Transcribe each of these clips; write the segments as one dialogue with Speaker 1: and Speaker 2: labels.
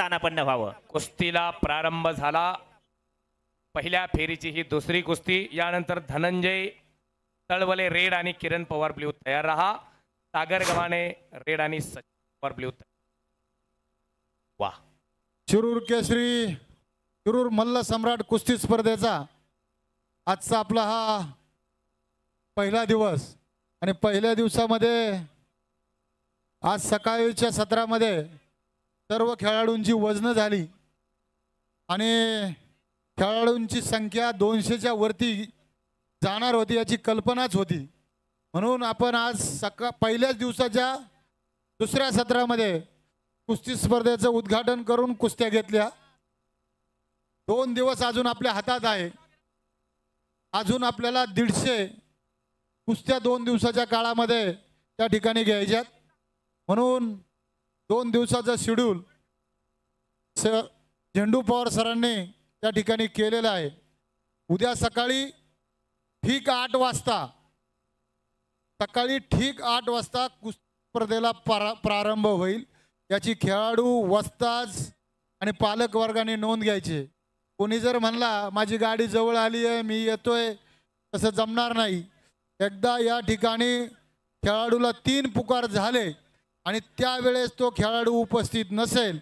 Speaker 1: स्थानापन्न व्हावं.
Speaker 2: कुस्तीला प्रारंभ झाला. पहिल्या फेरीची ही दुसरी कुस्ती. यानंतर धनंजय तळवले रेड आणि किरण पवार ब्ल्यू तयार रहा. सागर गव्हाणे रेड आणि सचिन पवार ब्ल्यू. वा.
Speaker 3: शिरूर केसरी शिरूर मल्ल सम्राट कुस्ती स्पर्धेचा आजचा आपला हा पहिला दिवस आणि पहिल्या दिवसामध्ये आज सकाळच्या सत्रामध्ये सर्व खेळाडूंची वजनं झाली आणि खेळाडूंची संख्या 200च्या वरती जाणार होती याची कल्पनाच होती. म्हणून आपण आज पहिल्याच दिवसाच्या दुसऱ्या सत्रामध्ये कुस्ती स्पर्धेचं उद्घाटन करून कुस्त्या घेतल्या. 2 दिवस अजून आपल्या हातात आहे. अजून आपल्याला 150 कुस्त्या 2 दिवसाच्या काळामध्ये त्या ठिकाणी घ्यायच्यात. म्हणून 2 दिवसाचं शेड्यूल झेंडू पवार सरांनी त्या ठिकाणी केलेलं आहे. उद्या सकाळी ठीक 8 वाजता कुस्ती स्पर्धेला प्रारंभ होईल. याची खेळाडू वस्ताज आणि पालक वर्गाने नोंद घ्यायची. कोणी जर म्हणला माझी गाडी जवळ आली आहे मी येतोय तसं जमणार नाही. एकदा या ठिकाणी खेळाडूला 3 पुकार झाले आणि त्यावेळेस तो खेळाडू उपस्थित नसेल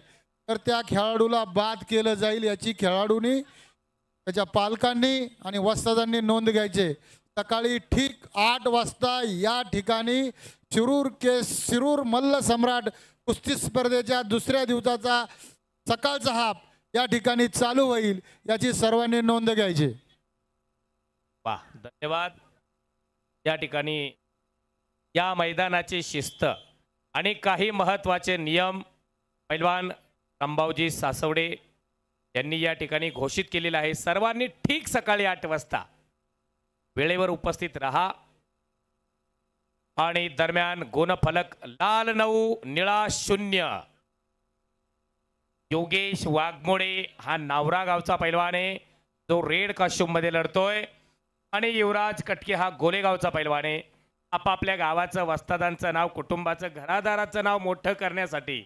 Speaker 3: तर त्या खेळाडूला बाद केलं जाईल. याची खेळाडूंनी त्याच्या पालकांनी आणि वस्तादांनी नोंद घ्यायचे. सकाळी ठीक 8 वाजता या ठिकाणी शिरूर मल्ल सम्राट कुस्ती स्पर्धेच्या दुसऱ्या दिवसाचा सकाळचा हाफ या ठिकाणी चालू होईल. याची सर्वांनी नोंद घ्यायची.
Speaker 2: वा. धन्यवाद. या ठिकाणी या मैदानाची शिस्त आणि काही महत्त्वाचे नियम पैलवान रामभाऊजी सासवडे यांनी या ठिकाणी घोषित केलेले आहे. सर्वांनी ठीक सकाळी 8 वाजता वेळेवर उपस्थित रहा. आणि दरम्यान गुणफलक लाल 9 निळा 0. योगेश वाघमोडे हा नावरा गावचा पैलवान आहे जो रेड कॉस्ट्यूम मध्ये लढतोय आणि युवराज कटके हा गोलेगावचा पैलवान आहे. आपापल्या गावाचं वस्तादांचं नाव कुटुंबाचं घरादाराचं नाव मोठं करण्यासाठी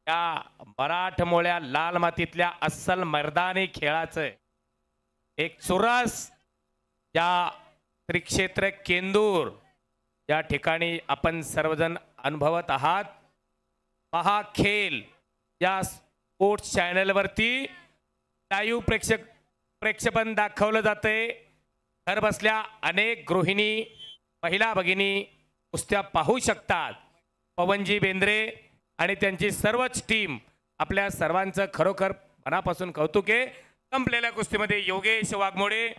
Speaker 2: या मराठमोळ्या लाल मातीतल्या अस्सल मैदानी खेळाचं एक चुरस या त्रिक्षेत्र केंदूर या ठिकाणी आपण सर्वजण अनुभवत आहात. महाखेल या स्पोर्ट्स चॅनलवरती लाईव्ह प्रेक्षेपण दाखवलं जाते. घर बसल्या अनेक गृहिणी महिला भगिनी कुस्त्या पाहू शकतात. पवनजी बेंद्रे आणि त्यांची सर्वच टीम आपल्या सर्वांचं खरोखर मनापासून कौतुक आहे. संपलेल्या कुस्तीमध्ये योगेश वाघमोडे